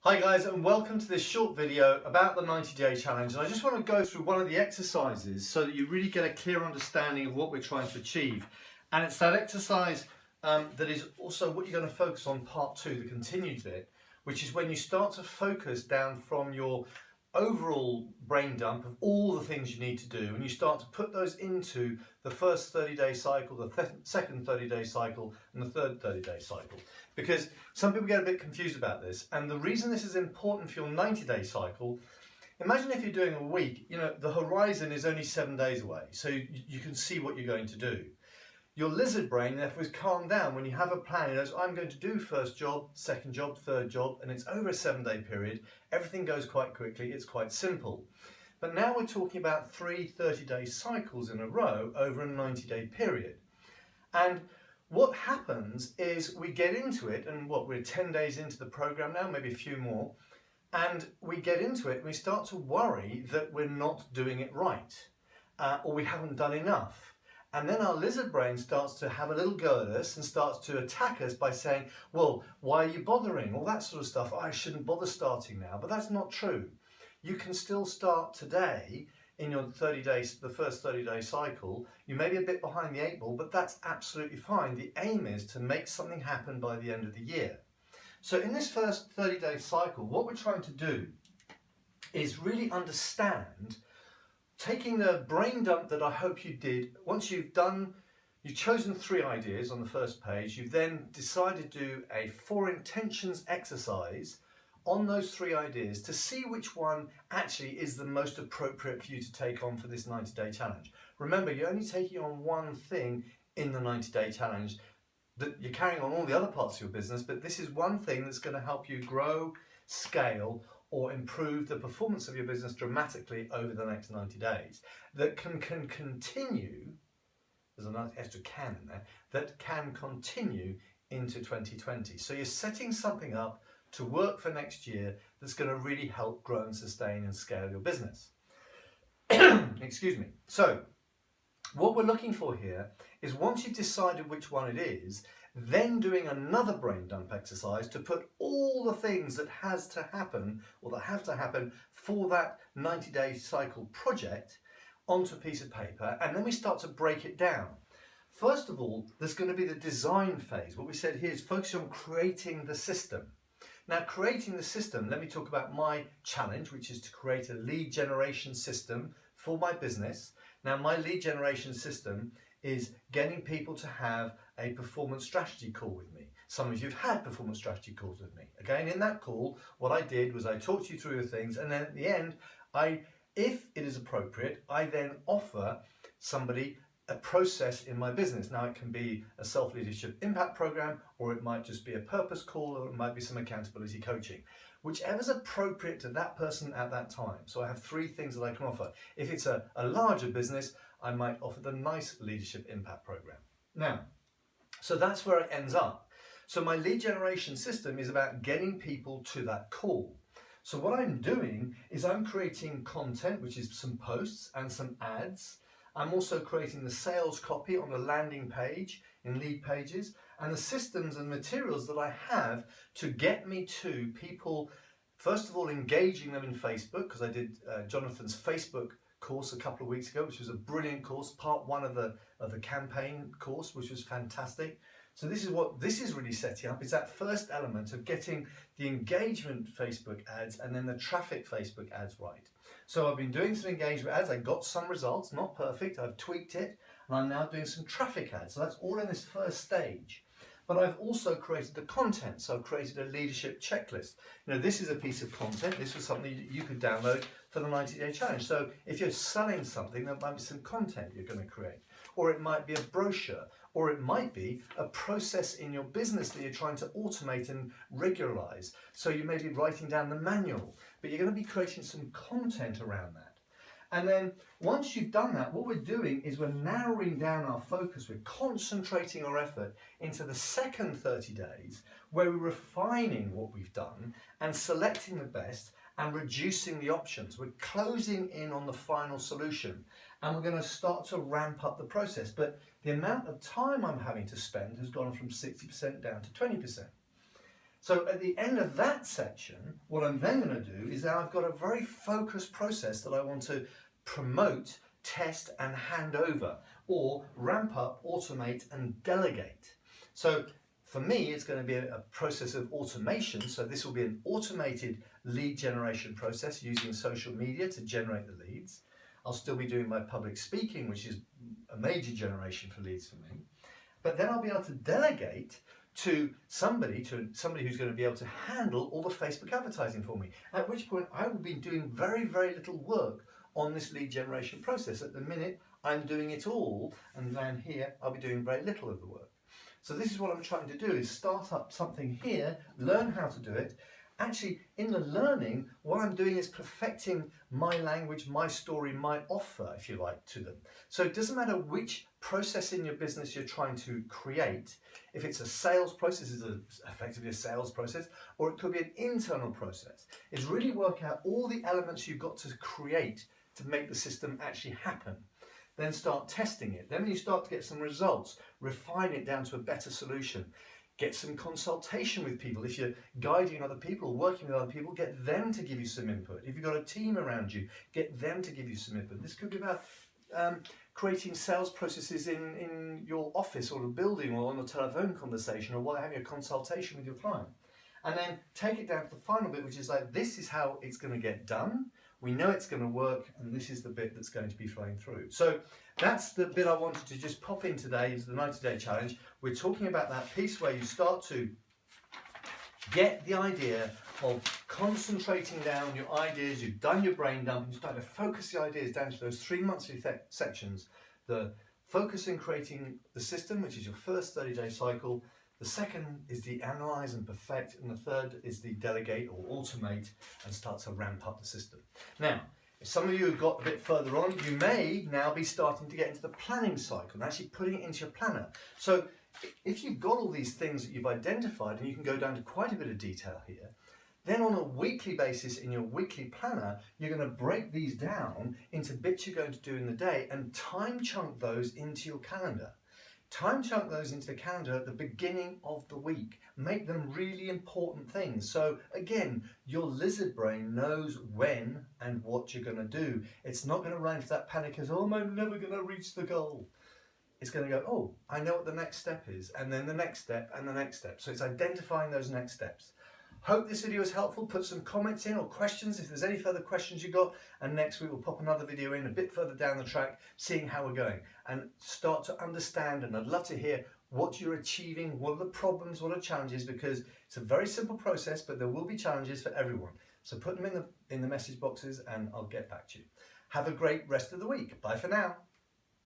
Hi guys, and welcome to this short video about the 90-day challenge. And I just want to go through one of the exercises so that you really get a clear understanding of what we're trying to achieve. And it's that exercise that is also what you're going to focus on part 2, the continued bit, which is when you start to focus down from your overall brain dump of all the things you need to do, and you start to put those into the first 30-day cycle, the second 30-day cycle, and the third 30-day cycle. Because some people get a bit confused about this, and the reason this is important for your 90-day cycle, imagine if you're doing a week, the horizon is only 7 days away, so you can see what you're going to do. Your lizard brain, therefore, is calmed down when you have a plan. It knows, I'm going to do first job, second job, third job, and it's over a 7-day period. Everything goes quite quickly. It's quite simple. But now we're talking about 3 30-day cycles in a row over a 90-day period. And what happens is we get into it, and we're 10 days into the program now, maybe a few more, and we get into it and we start to worry that we're not doing it right, or we haven't done enough. And then our lizard brain starts to have a little go at us and starts to attack us by saying, well, why are you bothering? All that sort of stuff. I shouldn't bother starting now. But that's not true. You can still start today in your 30 days, the first 30-day cycle. You may be a bit behind the 8 ball, but that's absolutely fine. The aim is to make something happen by the end of the year. So in this first 30-day cycle, what we're trying to do is really understand, taking the brain dump that I hope you did. Once you've chosen 3 ideas on the first page, you've then decided to do a 4 intentions exercise on those 3 ideas to see which one actually is the most appropriate for you to take on for this 90-day challenge. Remember, you're only taking on one thing in the 90-day challenge. That you're carrying on all the other parts of your business, but this is one thing that's going to help you grow, scale, or improve the performance of your business dramatically over the next 90 days. That can continue, there's a nice extra can in there, that can continue into 2020. So you're setting something up to work for next year that's going to really help grow and sustain and scale your business. Excuse me. So what we're looking for here is, once you've decided which one it is, then doing another brain dump exercise to put all the things that has to happen, or that have to happen for that 90-day cycle project onto a piece of paper, and then we start to break it down. First of all, there's going to be the design phase. What we said here is focus on creating the system. Now, creating the system, let me talk about my challenge, which is to create a lead generation system for my business. Now, my lead generation system is getting people to have a performance strategy call with me. Some of you have had performance strategy calls with me. Okay, and in that call, what I did was I talked you through the things, and then at the end, if it is appropriate, I then offer somebody a process in my business. Now, it can be a self-leadership impact program, or it might just be a purpose call, or it might be some accountability coaching. Whichever's appropriate to that person at that time. So I have 3 things that I can offer. If it's a larger business, I might offer the nice leadership impact program. Now, so that's where it ends up. So my lead generation system is about getting people to that call. So what I'm doing is I'm creating content, which is some posts and some ads. I'm also creating the sales copy on the landing page in lead pages, and the systems and materials that I have to get me to people, first of all, engaging them in Facebook, because I did Jonathan's Facebook course a couple of weeks ago, which was a brilliant course, part 1 of the campaign course, which was fantastic. So this is what this is really setting up. It's that first element of getting the engagement Facebook ads and then the traffic Facebook ads right. So I've been doing some engagement ads. I got some results, not perfect. I've tweaked it, and I'm now doing some traffic ads. So that's all in this first stage. But I've also created the content. So I've created a leadership checklist. This is a piece of content. This was something you could download for the 90-day challenge. So if you're selling something, there might be some content you're going to create. Or it might be a brochure. Or it might be a process in your business that you're trying to automate and regularize. So you may be writing down the manual, but you're going to be creating some content around that. And then once you've done that, what we're doing is we're narrowing down our focus. We're concentrating our effort into the second 30 days, where we're refining what we've done and selecting the best and reducing the options. We're closing in on the final solution, and we're going to start to ramp up the process. But the amount of time I'm having to spend has gone from 60% down to 20%. So at the end of that section, what I'm then going to do is now I've got a very focused process that I want to promote, test and hand over, or ramp up, automate and delegate. So for me, it's going to be a process of automation. So this will be an automated lead generation process using social media to generate the leads. I'll still be doing my public speaking, which is a major generation for leads for me. But then I'll be able to delegate to somebody who's going to be able to handle all the Facebook advertising for me. At which point I will be doing very, very little work on this lead generation process. At the minute, I'm doing it all, and then here I'll be doing very little of the work. So this is what I'm trying to do, is start up something here, learn how to do it. Actually, in the learning, what I'm doing is perfecting my language, my story, my offer, if you like, to them. So it doesn't matter which process in your business you're trying to create. If it's a sales process, it's effectively a sales process, or it could be an internal process. It's really work out all the elements you've got to create to make the system actually happen. Then start testing it. Then when you start to get some results, refine it down to a better solution. Get some consultation with people. If you're guiding other people, working with other people, get them to give you some input. If you've got a team around you, get them to give you some input. This could be about creating sales processes in your office or a building, or on a telephone conversation, or while having a consultation with your client. And then take it down to the final bit, which is like, this is how it's going to get done. We know it's going to work, and this is the bit that's going to be flowing through. So that's the bit I wanted to just pop in today, is the 90-day challenge. We're talking about that piece where you start to get the idea of concentrating down your ideas. You've done your brain dump, and you start to focus the ideas down to those 3 monthly sections. The focus in creating the system, which is your first 30-day cycle. The second is the analyze and perfect, and the third is the delegate or automate and start to ramp up the system. Now, if some of you have got a bit further on, you may now be starting to get into the planning cycle and actually putting it into your planner. So if you've got all these things that you've identified, and you can go down to quite a bit of detail here, then on a weekly basis in your weekly planner, you're going to break these down into bits you're going to do in the day and time chunk those into your calendar. Time chunk those into the calendar at the beginning of the week. Make them really important things. So again, your lizard brain knows when and what you're going to do. It's not going to run into that panic as, oh, I'm never going to reach the goal. It's going to go, oh, I know what the next step is, and then the next step and the next step. So it's identifying those next steps. Hope this video was helpful. Put some comments in or questions if there's any further questions you got, and next week we'll pop another video in a bit further down the track, seeing how we're going, and start to understand. And I'd love to hear what you're achieving, what are the problems, what are challenges, because it's a very simple process, but there will be challenges for everyone. So put them in the message boxes and I'll get back to you. Have a great rest of the week. Bye for now.